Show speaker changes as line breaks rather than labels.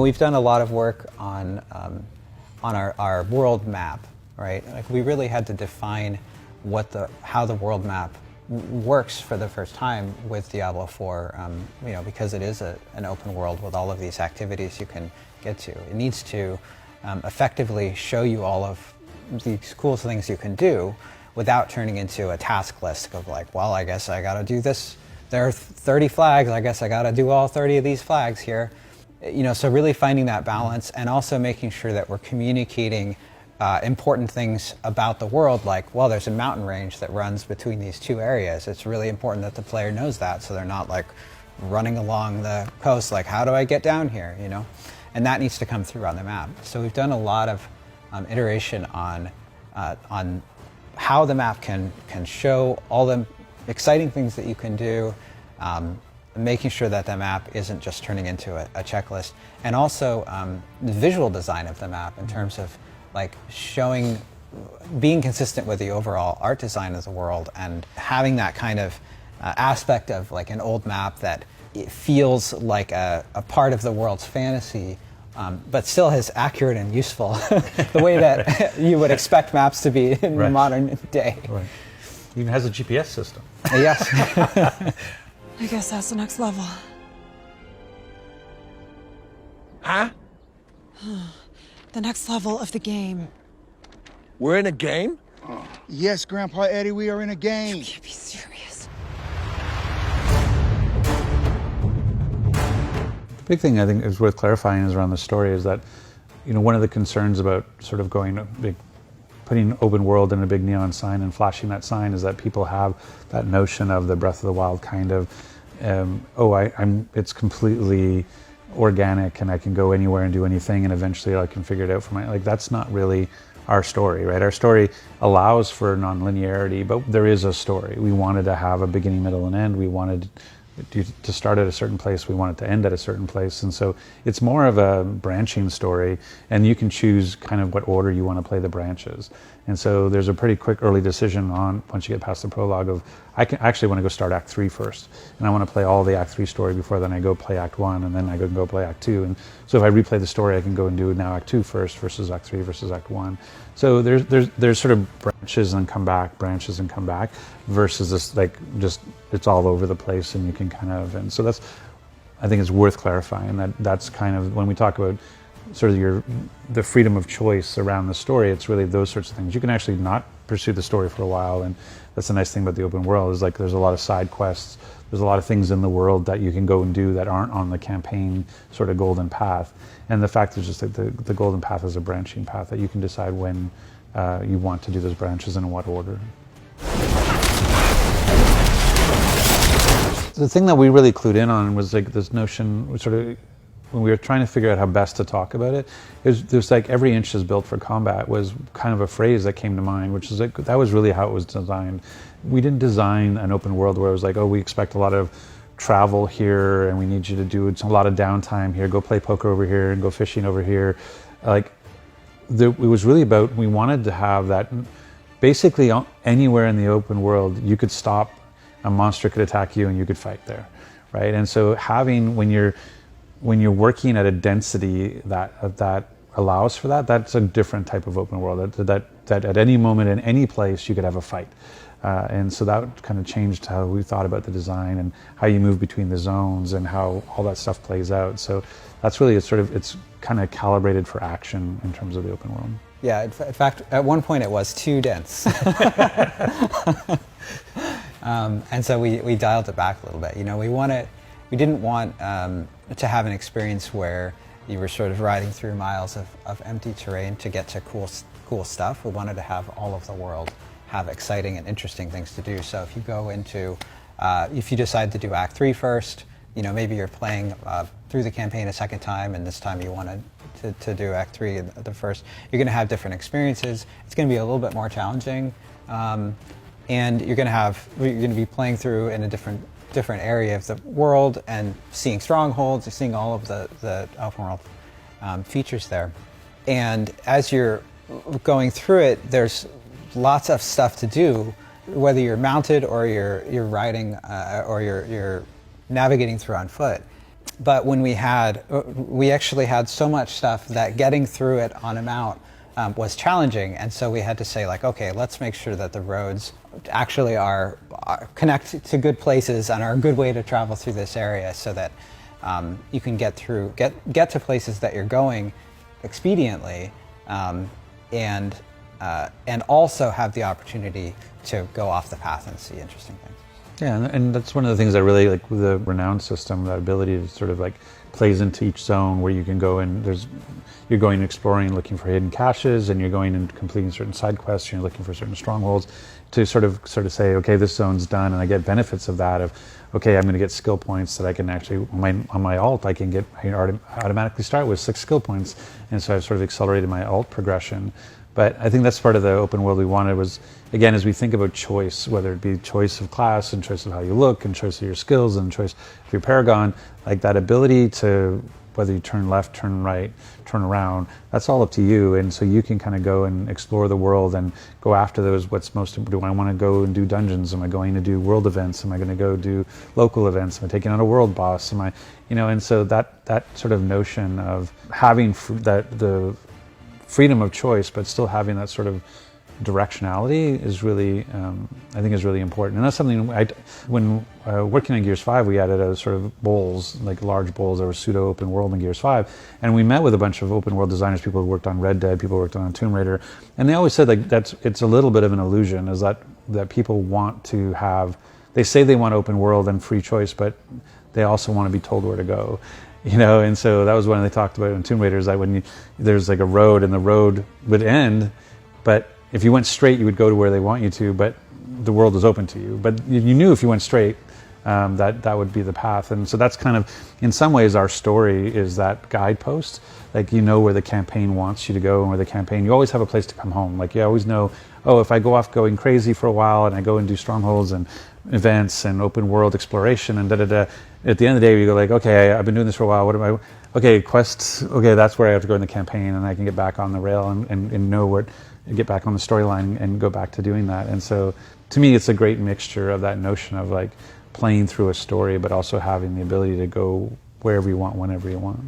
we've done a lot of work on our world map, right? Like we really had to define how the world map works for the first time with Diablo IV, because it is an open world with all of these activities you can get to. It needs to effectively show you all of these cool things you can do without turning into a task list of like, well, I guess I gotta do this. There are 30 flags, I guess I gotta do all 30 of these flags here. So really finding that balance and also making sure that we're communicating important things about the world, like, well, there's a mountain range that runs between these two areas. It's really important that the player knows that, so they're not like running along the coast like, how do I get down here, And that needs to come through on the map. So we've done a lot of iteration on how the map can show all the exciting things that you can do, making sure that the map isn't just turning into a checklist, and also the visual design of the map in terms of like being consistent with the overall art design of the world and having that kind of aspect of like an old map that it feels like a part of the world's fantasy, but still is accurate and useful the way that you would expect maps to be in the modern day.
Right. Even has a GPS system.
Yes.
I guess that's the next level.
Huh?
The next level of the game.
We're in a game?
Yes, Grandpa Eddie, we are in a game.
You can't be serious.
The big thing I think is worth clarifying is around the story is that, one of the concerns about sort of putting open world in a big neon sign and flashing that sign is that people have that notion of the Breath of the Wild kind of, it's completely organic and I can go anywhere and do anything and eventually I can figure it out that's not really our story, right? Our story allows for non-linearity, but there is a story. We wanted to have a beginning, middle, and end. We wanted to start at a certain place, we want it to end at a certain place, and so it's more of a branching story, and you can choose kind of what order you want to play the branches. And so there's a pretty quick early decision on, once you get past the prologue, of I actually want to go start Act 3 first, and I want to play all the Act 3 story before then I go play Act 1, and then I go play Act 2. And so if I replay the story, I can go and do now Act 2 first versus Act 3 versus Act 1. So there's sort of branches and come back versus this it's all over the place and you can kind of, and so I think it's worth clarifying that's kind of, when we talk about sort of the freedom of choice around the story, it's really those sorts of things. You can actually not pursue the story for a while, and that's the nice thing about the open world is like there's a lot of side quests, there's a lot of things in the world that you can go and do that aren't on the campaign sort of golden path. And the fact is just that the golden path is a branching path that you can decide when you want to do those branches and in what order. The thing that we really clued in on was like this notion, when we were trying to figure out how best to talk about it, there's like every inch is built for combat was kind of a phrase that came to mind, which is like, that was really how it was designed. We didn't design an open world where it was like, we expect a lot of travel here and we need you to do a lot of downtime here, go play poker over here and go fishing over here. It was really about, we wanted to have that basically anywhere in the open world you could stop, a monster could attack you and you could fight there, right? And so when you're working at a density that allows for that, that's a different type of open world, that at any moment in any place you could have a fight. And so that kind of changed how we thought about the design and how you move between the zones and how all that stuff plays out. So that's really, it's kind of calibrated for action in terms of the open world.
Yeah, in fact, at one point it was too dense. And so we dialed it back a little bit. We didn't want to have an experience where you were sort of riding through miles of empty terrain to get to cool stuff. We wanted to have all of the world have exciting and interesting things to do. So if you go into, if you decide to do Act 3 first, maybe you're playing through the campaign a second time, and this time you wanted to do Act 3 the first, you're going to have different experiences. It's going to be a little bit more challenging, and you're going to be playing through in a different area of the world and seeing strongholds, seeing all of the open world features there. And as you're going through it, there's lots of stuff to do, whether you're mounted or you're riding or you're navigating through on foot. But when we actually had so much stuff that getting through it on a mount was challenging, and so we had to say, like, okay, let's make sure that the roads actually are connect to good places and are a good way to travel through this area, so that you can get to places that you're going expediently, and also have the opportunity to go off the path and see interesting things.
Yeah, and that's one of the things I really like with the renowned system, that ability to sort of like plays into each zone where you can go and you're going exploring, looking for hidden caches, and you're going and completing certain side quests, and you're looking for certain strongholds, to sort of say, okay, this zone's done, and I get benefits of that, of, okay, I'm going to get skill points that I can actually, on my alt, I automatically start with 6 skill points, and so I've sort of accelerated my alt progression. But I think that's part of the open world we wanted was, again, as we think about choice, whether it be choice of class and choice of how you look and choice of your skills and choice of your paragon, like that ability to, whether you turn left, turn right, turn around, that's all up to you. And so you can kind of go and explore the world and go after those, what's most important. Do I want to go and do dungeons? Am I going to do world events? Am I going to go do local events? Am I taking on a world boss? Am I, and so that sort of notion of having the freedom of choice, but still having that sort of directionality is really, I think is really important. And that's something when working on Gears 5, we added a sort of bowls, like large bowls that were pseudo open world in Gears 5. And we met with a bunch of open world designers, people who worked on Red Dead, people who worked on Tomb Raider. And they always said, like, it's a little bit of an illusion, is that people want to have, they say they want open world and free choice, but they also want to be told where to go. And so that was one they talked about in Tomb Raider, is that when there's like a road and the road would end, but if you went straight, you would go to where they want you to, but the world was open to you. But you knew if you went straight, that would be the path. And so that's kind of, in some ways, our story is that guidepost. Like, where the campaign wants you to go, and where the campaign, you always have a place to come home. Like, you always know, oh, if I go off going crazy for a while and I go and do strongholds and events and open world exploration and at the end of the day, you go like, okay, I've been doing this for a while. Okay, quests. Okay, that's where I have to go in the campaign, and I can get back on the rail and know what, get back on the storyline and go back to doing that. And so, to me, it's a great mixture of that notion of like playing through a story, but also having the ability to go wherever you want, whenever you want.